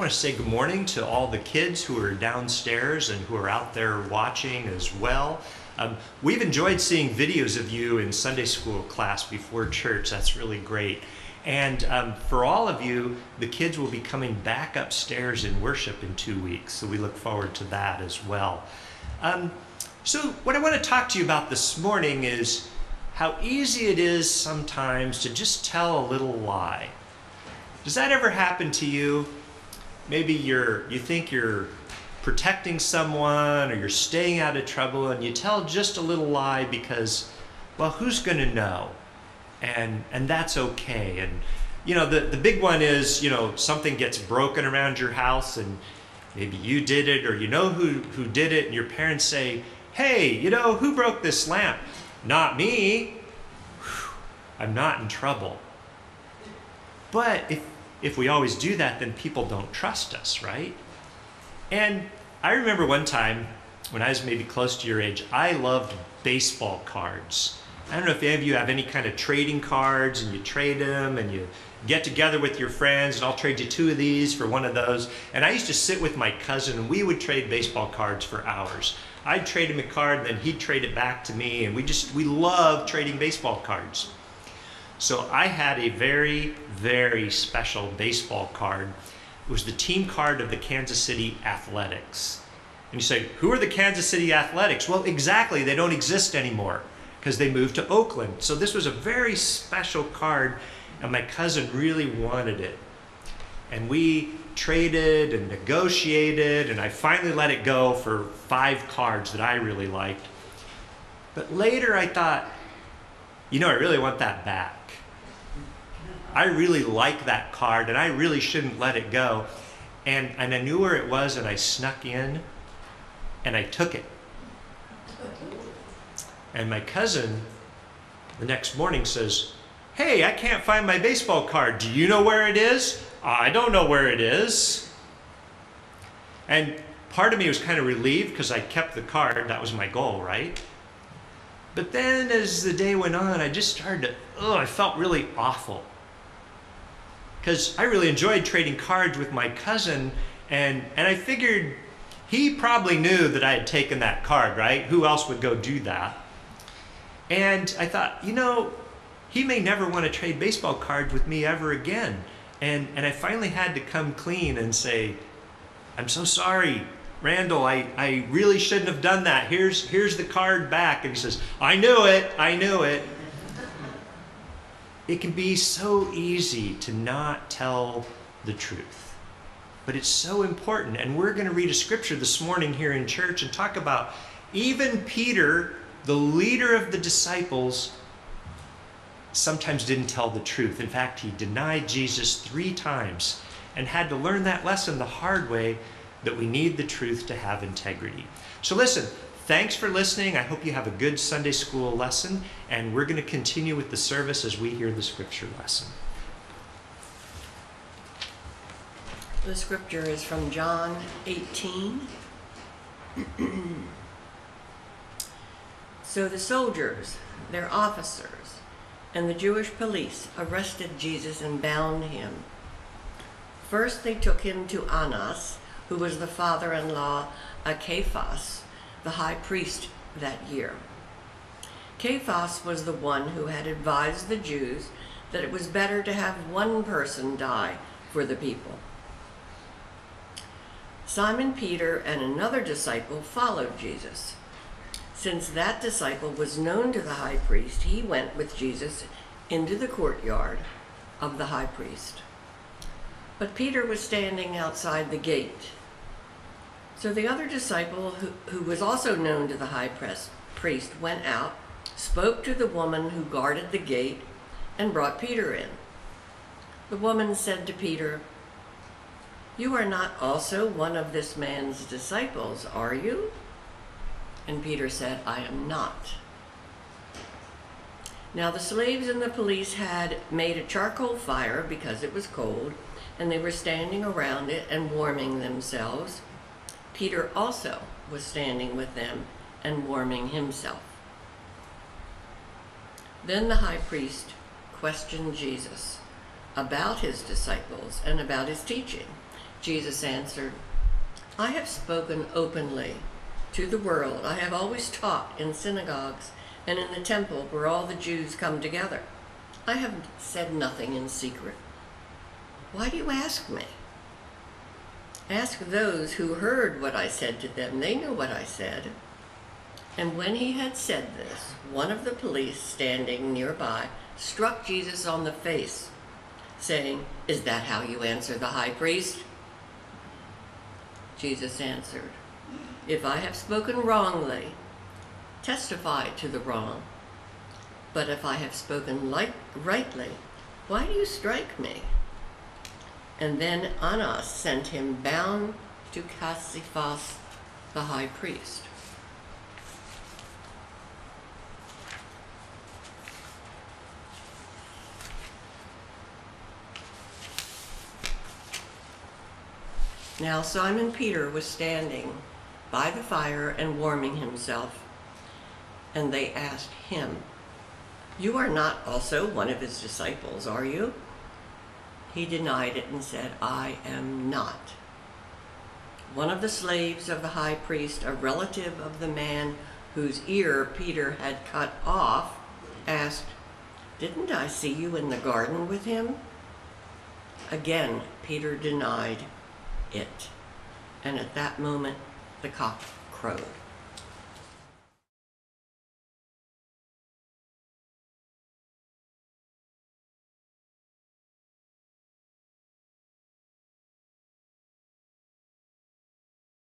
want to say good morning to all the kids who are downstairs and who are out there watching as well. We've enjoyed seeing videos of you in Sunday school class before church. That's really great. And for all of you, the kids will be coming back upstairs in worship in 2 weeks, so we look forward to that as well. So what I want to talk to you about this morning is how easy it is sometimes to just tell a little lie. Does that ever happen to you? Maybe you think you're protecting someone or you're staying out of trouble and you tell just a little lie because, well, who's going to know? And that's okay. And you know, the big one is, you know, something gets broken around your house and maybe you did it or you know who did it, and your parents say, hey, you know, who broke this lamp? Not me. Whew, I'm not in trouble. But if we always do that, then people don't trust us, right? And I remember one time when I was maybe close to your age, I loved baseball cards. I don't know if any of you have any kind of trading cards and you trade them and you get together with your friends and I'll trade you 2 of these for 1 of those. And I used to sit with my cousin and we would trade baseball cards for hours. I'd trade him a card and then he'd trade it back to me, and we loved trading baseball cards. So I had a very, very special baseball card. It was the team card of the Kansas City Athletics. And you say, who are the Kansas City Athletics? Well, exactly, they don't exist anymore because they moved to Oakland. So this was a very special card, and my cousin really wanted it. And we traded and negotiated, and I finally let it go for 5 cards that I really liked. But later I thought, you know, I really want that back. I really like that card and I really shouldn't let it go. And I knew where it was and I snuck in and I took it. And my cousin the next morning says, hey, I can't find my baseball card. Do you know where it is? I don't know where it is. And part of me was kind of relieved because I kept the card. That was my goal, right? But then as the day went on, I just started to, I felt really awful. Because I really enjoyed trading cards with my cousin, and I figured he probably knew that I had taken that card, right? Who else would go do that? And I thought, you know, he may never want to trade baseball cards with me ever again. And I finally had to come clean and say, I'm so sorry, Randall, I really shouldn't have done that. Here's the card back. And he says, I knew it. It can be so easy to not tell the truth, but it's so important. And we're going to read a scripture this morning here in church and talk about even Peter, the leader of the disciples, sometimes didn't tell the truth. In fact, he denied Jesus 3 times and had to learn that lesson the hard way, that we need the truth to have integrity. So listen, thanks for listening. I hope you have a good Sunday school lesson, and we're going to continue with the service as we hear the scripture lesson. The scripture is from John 18. So the soldiers, their officers, and the Jewish police arrested Jesus and bound him. First they took him to Annas, who was the father-in-law of Caiaphas, the high priest that year. Caiaphas was the one who had advised the Jews that it was better to have one person die for the people. Simon Peter and another disciple followed Jesus. Since that disciple was known to the high priest, he went with Jesus into the courtyard of the high priest. But Peter was standing outside the gate. So the other disciple, who was also known to the high priest, went out, spoke to the woman who guarded the gate, and brought Peter in. The woman said to Peter, "You are not also one of this man's disciples, are you?" And Peter said, "I am not." Now the slaves and the police had made a charcoal fire because it was cold, and they were standing around it and warming themselves. Peter also was standing with them and warming himself. Then the high priest questioned Jesus about his disciples and about his teaching. Jesus answered, I have spoken openly to the world. I have always taught in synagogues and in the temple where all the Jews come together. I have said nothing in secret. Why do you ask me? Ask those who heard what I said to them. They know what I said. And when he had said this, one of the police standing nearby struck Jesus on the face, saying, Is that how you answer the high priest? Jesus answered, If I have spoken wrongly, testify to the wrong. But if I have spoken rightly, why do you strike me? And then Annas sent him bound to Caiaphas, the high priest. Now Simon Peter was standing by the fire and warming himself, and they asked him, You are not also one of his disciples, are you? He denied it and said, I am not. One of the slaves of the high priest, a relative of the man whose ear Peter had cut off, asked, Didn't I see you in the garden with him? Again, Peter denied it. And at that moment, the cock crowed.